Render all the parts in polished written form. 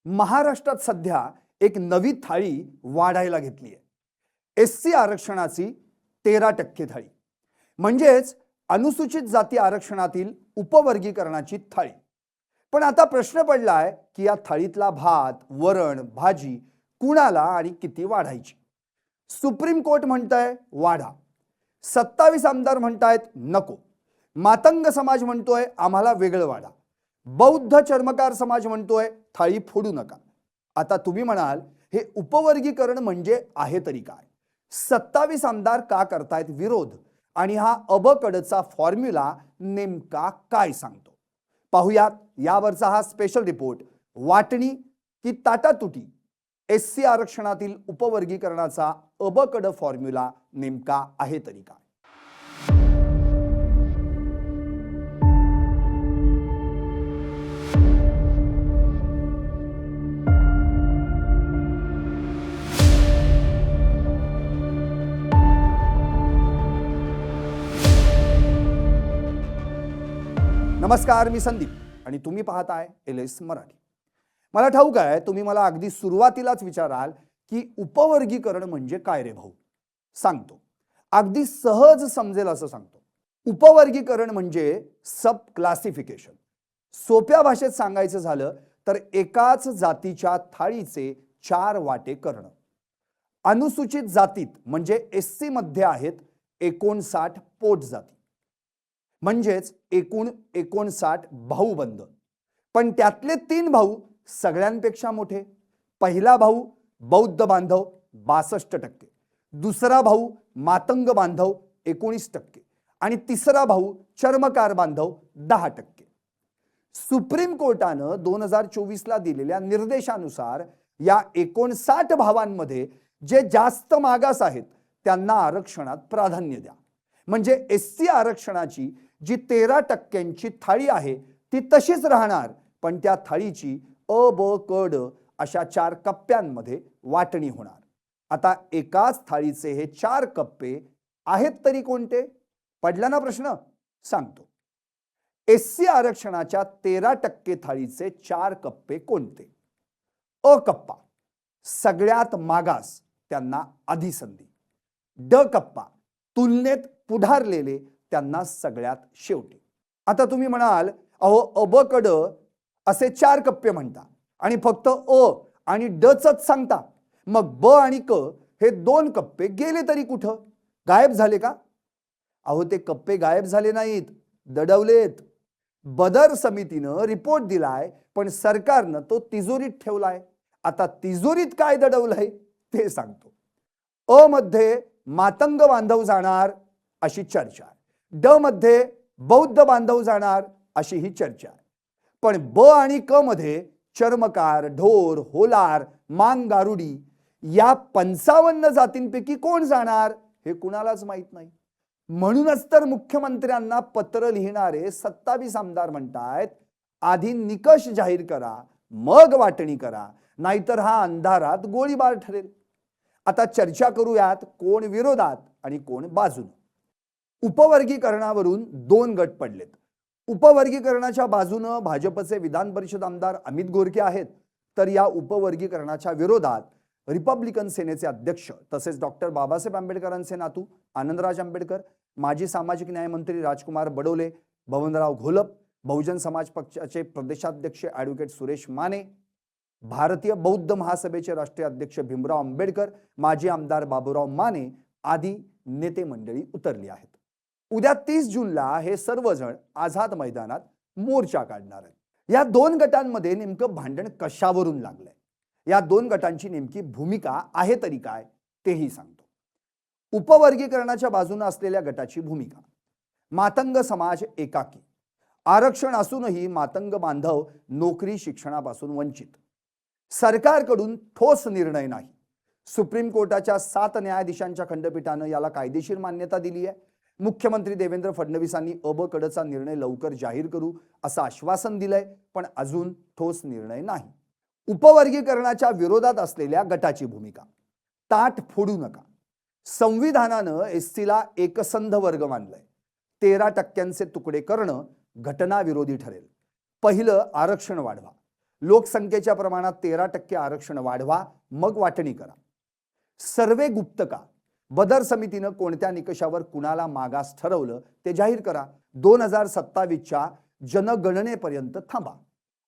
महाराष्ट्रात सध्या एक नवी थाळी वाढायला घेतली आहे। एससी आरक्षणाची 13% थाळी, म्हणजेच अनुसूचित जाती आरक्षणातील उपवर्गीकरणाची थाळी। पण आता प्रश्न पडलाय की या थाळीतला भात, वरण, भाजी कुणाला आणि किती वाढायची? सुप्रीम कोर्ट म्हणतंय वाढा, 27 आमदार म्हणतायत नको, मातंग समाज म्हणतोय आम्हाला वेगळं वाढा, बौद्ध चर्मकार समाज म्हणतोय थाळी फोडू नका। आता तुम्ही म्हणाल हे उपवर्गीकरण म्हणजे आहे तरी काय? 27 आमदार का करतायत विरोध आणि हा अबकडचा फॉर्म्युला नेमका काय सांगतो? पाहूयात यावरचा हा स्पेशल रिपोर्ट, वाटणी की ताटातुटी, एससी आरक्षणातील उपवर्गीकरणाचा अबकड फॉर्म्युला नेमका आहे तरी काय? नमस्कार, मी संदीप आणि तुम्ही पाहताय LS मराठी। मला ठाऊक आहे तुम्ही मला अगदी सुरुवातीलाच विचाराल की उपवर्गीकरण म्हणजे काय रे भाऊ? सांगतो, अगदी सहज समजेल असं सांगतो। उपवर्गीकरण म्हणजे सब क्लासिफिकेशन। सोप्या भाषेत सांगायचं झालं तर एकाच जातीच्या थाळीचे 4 वाटे करणं। अनुसूचित जातीत म्हणजे एससी मध्ये आहेत 59 पोट जाती, म्हणजेच एकूण 59 भाऊबंद। पण त्यातले 3 भाऊ सगळ्यांपेक्षा मोठे। पहिला भाऊ बौद्ध बांधव 62%, दुसरा भाऊ मातंग बांधव 19% आणि तिसरा भाऊ चर्मकार बांधव 10%। सुप्रीम कोर्टानं 2024 ला दिलेल्या निर्देशानुसार या 59 भावांमध्ये जे जास्त मागास आहेत त्यांना आरक्षणात प्राधान्य द्या। म्हणजे एससी आरक्षणाची जी 13% थाळी आहे ती तशीच राहणार, पण त्या थाळीची अ ब क ड अशा 4 कप्प्यांमध्ये वाटणी होणार। आता एकाच थाळीचे हे 4 कप्पे आहेत तरी कोणते? पडला ना प्रश्न? सांगतो। एससी आरक्षणाच्या 13% थाळीचे 4 कप्पे कोणते? अ कप्पा सगळ्यात मागास, त्यांना आधी संधी। ड कप्पा तुलनेत पुढारलेले, त्यांना सगळ्यात शेवटी। आता तुम्ही म्हणाल अहो अबकड असे 4 कप्पे म्हणता आणि फक्त अ आणि ड चच सांगता, मग ब आणि क हे 2 कप्पे गेले तरी कुठं? गायब झाले का? अहो ते कप्पे गायब झाले नाहीत, दडवलेत। बदर समितीनं रिपोर्ट दिलाय, पण सरकारनं तो तिजोरीत ठेवलाय। आता तिजोरीत काय दडवलंय ते सांगतो। अ मध्ये मातंग बांधव जाणार अशी चर्चा आहे, ड मध्ये बौद्ध बांधव जाणार अशी ही चर्चा आहे, पण ब आणि क मध्ये चर्मकार, ढोर, होलार, मांग गारुडी या 55 जातींपैकी कोण जाणार हे कुणालाच माहित नाही। म्हणूनच तर मुख्यमंत्र्यांना पत्र लिहिणारे 27 आमदार म्हणतायत आधी निकष जाहीर करा, मग वाटणी करा, नाहीतर हा अंधारात गोळीबार ठरेल। आता चर्चा करूयात कोण विरोधात आणि कोण बाजूने। उपवर्गीकरणावरून 2 गट पडलेत। उपवर्गीकरणाच्या बाजूने भाजपचे विधान परिषद आमदार अमित गोरखे आहेत, तर या उपवर्गीकरणाच्या विरोधात रिपब्लिकन सेनेचे अध्यक्ष तसेच डॉक्टर बाबासाहेब आंबेडकरांचे नातू आनंदराज आंबेडकर, माजी सामाजिक न्याय मंत्री राजकुमार बडोले, बबनराव घोलप, बहुजन समाज पक्षाचे प्रदेशाध्यक्ष ॲडव्होकेट सुरेश माने, भारतीय बौद्ध महासभेचे राष्ट्रीय अध्यक्ष भीमराव आंबेडकर, माजी आमदार बाबूराव माने आदी नेते मंडळी उतरली आहेत। उद्या 30 जूनला हे सर्वजण आझाद मैदानात मोर्चा काढणार आहेत। या 2 गटांमध्ये नेमकं भांडण कशावरून लागलंय, या 2 गटांची नेमकी भूमिका आहे तरी काय तेही सांगतो। उपवर्गीकरणाच्या बाजूने असलेल्या गटाची भूमिका: मातंग समाज एकाकी, आरक्षण असूनही मातंग बांधव नोकरी शिक्षणापासून वंचित, सरकारकडून ठोस निर्णय नाही। सुप्रीम कोर्टाच्या 7 न्यायाधीशांच्या खंडपीठाने याला कायदेशीर मान्यता दिली आहे। मुख्यमंत्री देवेंद्र फडणवीसांनी अबकडचा निर्णय लवकर जाहीर करू असं आश्वासन दिलंय, पण अजून ठोस निर्णय नाही। उपवर्गीकरणाच्या विरोधात असलेल्या गटाची भूमिका: ताट फोडू नका, संविधानानं एससीला एकसंध वर्ग मानलंय, 13% तुकडे करणं घटनाविरोधी ठरेल। पहिलं आरक्षण वाढवा, लोकसंख्येच्या प्रमाणात 13% आरक्षण वाढवा, मग वाटणी करा. सर्वे गुप्त का? बदर समितीनं कोणत्या निकषावर कुणाला मागास ठरवलं ते जाहीर करा. 2027च्या जनगणनेपर्यंत थांबा.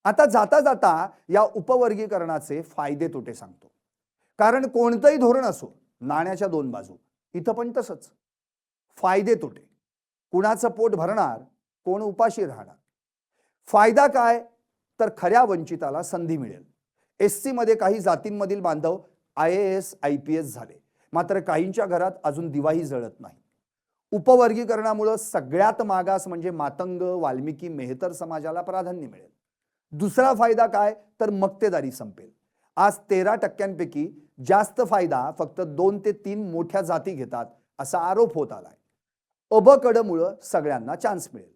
आता जाता जाता या उपवर्गीकरणाचे फायदे तोटे सांगतो. कारण कोणतंही धोरण असो, नाण्याच्या दोन बाजू. इथं पण तसंच. फायदे तोटे. कुणाचं पोट भरणार, कोण उपाशी राहणार. फायदा काय? तर खऱ्या वंचिताला संधी मिळेल. SC मध्ये काही जातींमधील बांधव IAS IPS झाले, मात्र काहींच्या घरात अजून दिवाही जळत नाही. उपवर्गीकरणामुळे सगळ्यात मागास म्हणजे मातंग, वाल्मिकी, मेहतर समाजाला प्राधान्य मिळेल. दुसरा फायदा काय? तर मक्तेदारी संपेल. आज 13%पैकी जास्त फायदा फक्त 2 ते 3 मोठ्या जाती घेतात असा आरोप होत आलाय. अबकडमुळे सगळ्यांना चान्स मिळेल.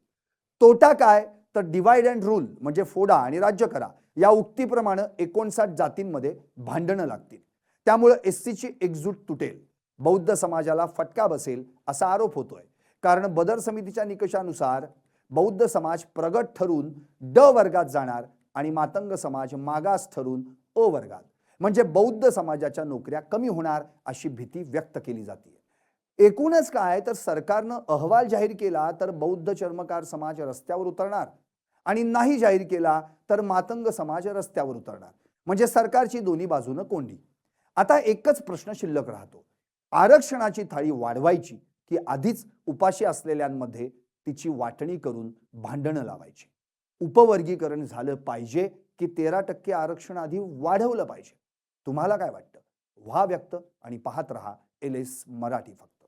तोटा काय? तर डिवाइड अँड रूल म्हणजे फोडा आणि राज्य करा या उक्तीप्रमाणे 59 जातींमध्ये भांडणं लागतील. त्यामुळे SCची एकजूट तुटेल. बौद्ध समाजाला फटका बसेल असा आरोप होतोय. कारण बदर समितीच्या निकषानुसार बौद्ध समाज प्रगत ठरून ड वर्गात जाणार आणि मातंग समाज मागास ठरून अ वर्गात. म्हणजे बौद्ध समाजाच्या नोकऱ्या कमी होणार अशी भीती व्यक्त केली जाते. एकूणच काय? तर सरकारनं अहवाल जाहीर केला तर बौद्ध चर्मकार समाज रस्त्यावर उतरणार आणि नाही जाहीर केला तर मातंग समाज रस्त्यावर उतरणार. म्हणजे सरकारची दोन्ही बाजूनं कोंडी. आता एकच प्रश्न शिल्लक राहतो. आरक्षणाची थाळी वाढवायची की आधीच उपाशी असलेल्यांमध्ये तिची वाटणी करून भांडणं लावायची? उपवर्गीकरण झालं पाहिजे की 13% आरक्षण आधी वाढवलं पाहिजे? तुम्हाला काय वाटतं? व्हा व्यक्त आणि पाहत रहा LS मराठी फक्त.